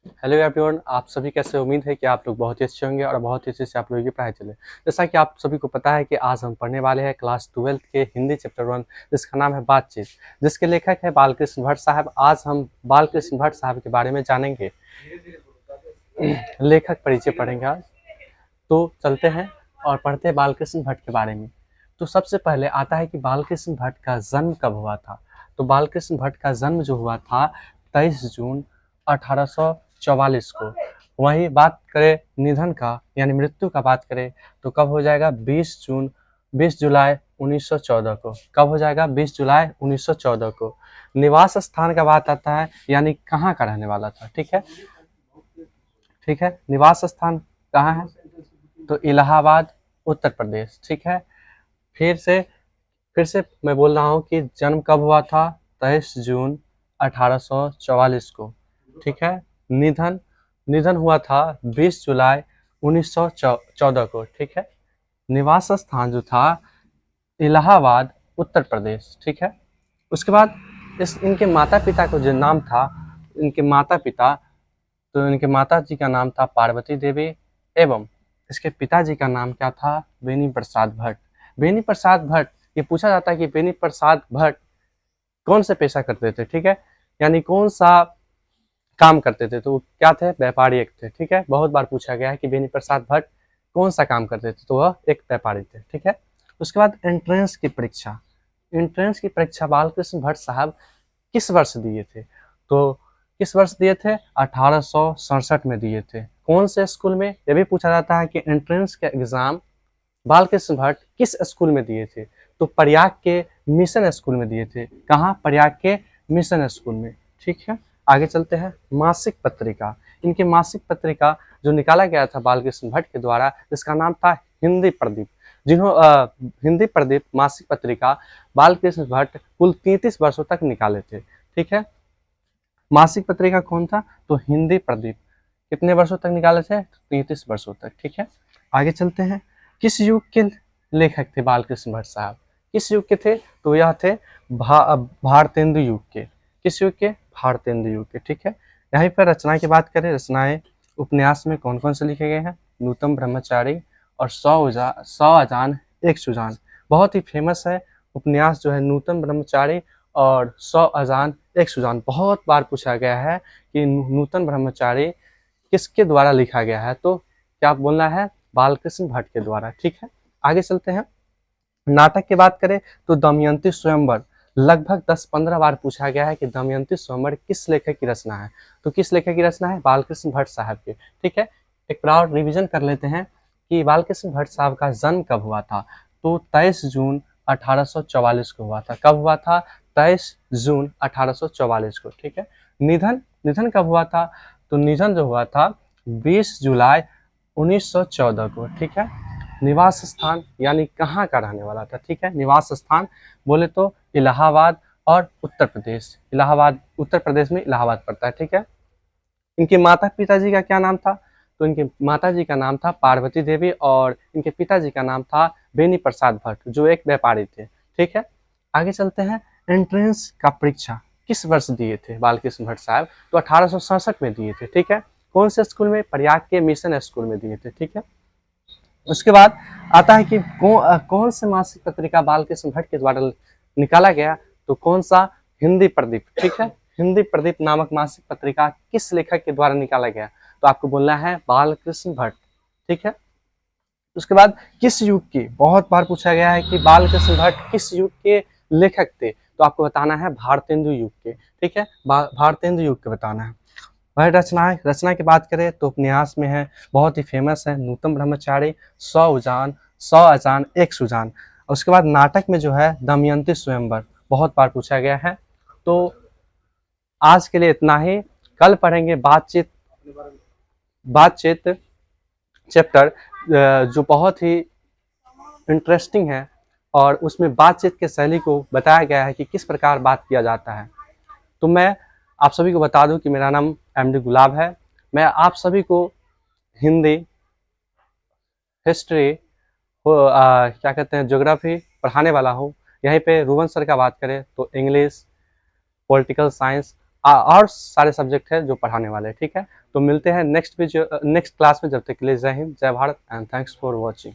Hello everyone, आप सभी कैसे? उम्मीद है कि आप लोग बहुत ही अच्छे होंगे और बहुत ही अच्छे से आप लोगों की पढ़ाई चले। जैसा कि आप सभी को पता है कि आज हम पढ़ने वाले हैं क्लास 12th के हिंदी चैप्टर 1, जिसका नाम है बातचीत, जिसके लेखक है बालकृष्ण भट्ट साहब। आज हम बालकृष्ण भट्ट साहब के बारे में जानेंगे, लेखक परिचय पढ़ेंगे आज। तो चलते हैं और पढ़ते हैं बालकृष्ण भट्ट के बारे में। तो सबसे पहले आता है कि बालकृष्ण भट्ट का जन्म कब हुआ था। तो बालकृष्ण भट्ट का जन्म जो हुआ था 23 जून 1844 को। वहीं बात करें निधन का यानी मृत्यु का बात करें तो कब हो जाएगा 20 जुलाई 1914 को। कब हो जाएगा 20 जुलाई 1914 को। निवास स्थान का बात आता है यानी कहाँ का रहने वाला था। ठीक है, ठीक है। निवास स्थान कहाँ है? तो इलाहाबाद, उत्तर प्रदेश। ठीक है। फिर से फिर से मैं बोल रहा हूँ कि जन्म कब हुआ था? 23 जून 1844 को। ठीक है। निधन निधन हुआ था 20 जुलाई 1914 को। ठीक है। निवास स्थान जो था इलाहाबाद, उत्तर प्रदेश। ठीक है। उसके बाद इनके माता पिता को जो नाम था, इनके माता पिता, तो इनके माता जी का नाम था पार्वती देवी एवं इसके पिताजी का नाम क्या था? बेनी प्रसाद भट्ट। बेनी प्रसाद भट्ट, ये पूछा जाता है कि बेनी प्रसाद भट्ट कौन से पेशा करते थे। ठीक है, यानी कौन सा काम करते थे। तो वो क्या थे? व्यापारी एक थे। ठीक है, बहुत बार पूछा गया है कि बेनी प्रसाद भट्ट कौन सा काम करते थे, तो वह एक व्यापारी थे। ठीक है। उसके बाद एंट्रेंस की परीक्षा। एंट्रेंस की परीक्षा बालकृष्ण भट्ट साहब किस वर्ष दिए थे? तो किस वर्ष दिए थे? 1867 में दिए थे। कौन से स्कूल में? यह भी पूछा जाता है कि एंट्रेंस के एग्जाम बालकृष्ण भट्ट किस स्कूल में दिए थे। तो प्रयाग के मिशन स्कूल में दिए थे। कहाँ? प्रयाग के मिशन स्कूल में। ठीक है, आगे चलते हैं। मासिक पत्रिका। इनकी मासिक पत्रिका जो निकाला गया था बालकृष्ण भट्ट के द्वारा, जिसका नाम था हिंदी प्रदीप। हिंदी प्रदीप मासिक पत्रिका बालकृष्ण भट्ट कुल 33 वर्षों तक निकाले थे। ठीक है। मासिक पत्रिका कौन था? तो हिंदी प्रदीप। कितने वर्षों तक निकाले थे? 33 वर्षों तक। ठीक है, आगे चलते हैं। किस युग के लेखक थे बालकृष्ण भट्ट साहब? किस युग के थे? तो यह थे भारतेंदु युग के। किस युग के? भारतेंदु युग के। ठीक है। यहीं पर रचना की बात करें, रचनाएं उपन्यास में कौन कौन से लिखे गए हैं? नूतन ब्रह्मचारी और 100 अजान एक सुजान। बहुत ही फेमस है उपन्यास जो है नूतन ब्रह्मचारी और 100 अजान एक सुजान। बहुत बार पूछा गया है कि नूतन ब्रह्मचारी किसके द्वारा लिखा गया है। तो क्या बोलना है? बालकृष्ण भट्ट के द्वारा। ठीक है, आगे चलते हैं। नाटक की बात करें तो दमयंती स्वयंवर लगभग 10-15 बार पूछा गया है कि दमयंती स्वयंवर किस लेखक की रचना है। तो किस लेखक की रचना है? बालकृष्ण भट्ट साहब की। ठीक है, एक बार और रिविजन कर लेते हैं कि बालकृष्ण भट्ट साहब का जन्म कब हुआ था। तो 23 जून 1844 को हुआ था। कब हुआ था? 23 जून 1844 को। ठीक है। निधन निधन कब हुआ था? तो निधन जो हुआ था 20 जुलाई 1914 को। ठीक है। निवास स्थान यानी कहाँ का रहने वाला था। ठीक है, निवास स्थान बोले तो इलाहाबाद और उत्तर प्रदेश। इलाहाबाद उत्तर प्रदेश में इलाहाबाद पड़ता है। ठीक है। इनके माता पिताजी का क्या नाम था? तो इनके माताजी का नाम था पार्वती देवी और इनके पिताजी का नाम था बेनी प्रसाद भट्ट, जो एक व्यापारी थे। ठीक है, आगे चलते हैं। एंट्रेंस का परीक्षा किस वर्ष दिए थे बालकृष्ण भट्ट साहब? तो 1867 में दिए थे। ठीक है। कौन से स्कूल में? प्रयाग के मिशन स्कूल में दिए थे। ठीक है। उसके बाद आता है कि कौन से मासिक पत्रिका बालकृष्ण भट्ट के द्वारा निकाला गया। तो कौन सा? हिंदी प्रदीप। ठीक है, हिंदी प्रदीप नामक मासिक पत्रिका किस लेखक के द्वारा निकाला गया? तो आपको बोलना है बालकृष्ण भट्ट। ठीक है। उसके बाद किस युग के? बहुत बार पूछा गया है कि बालकृष्ण भट्ट किस युग के लेखक थे। तो आपको बताना है भारतेंदु युग के। ठीक है, भारतेंदु युग के बताना है। वह रचना की बात करें तो उपन्यास में है, बहुत ही फेमस है, नूतन ब्रह्मचारी, 100 अजान एक सुजान। उसके बाद नाटक में जो है दमयंती स्वयंवर, बहुत बार पूछा गया है। तो आज के लिए इतना ही। कल पढ़ेंगे बातचीत। बातचीत चैप्टर जो बहुत ही इंटरेस्टिंग है और उसमें बातचीत के शैली को बताया गया है कि किस प्रकार बात किया जाता है। तो मैं आप सभी को बता दूं कि मेरा नाम एमडी गुलाब है। मैं आप सभी को हिंदी, हिस्ट्री, क्या कहते हैं, ज्योग्राफी पढ़ाने वाला हूँ। यहीं पे रोहन सर का बात करें तो इंग्लिश, पॉलिटिकल साइंस और सारे सब्जेक्ट है जो पढ़ाने वाले हैं, ठीक है। तो मिलते हैं नेक्स्ट क्लास में, जब तक के लिए जय हिंद, जय Bharat and thanks for watching.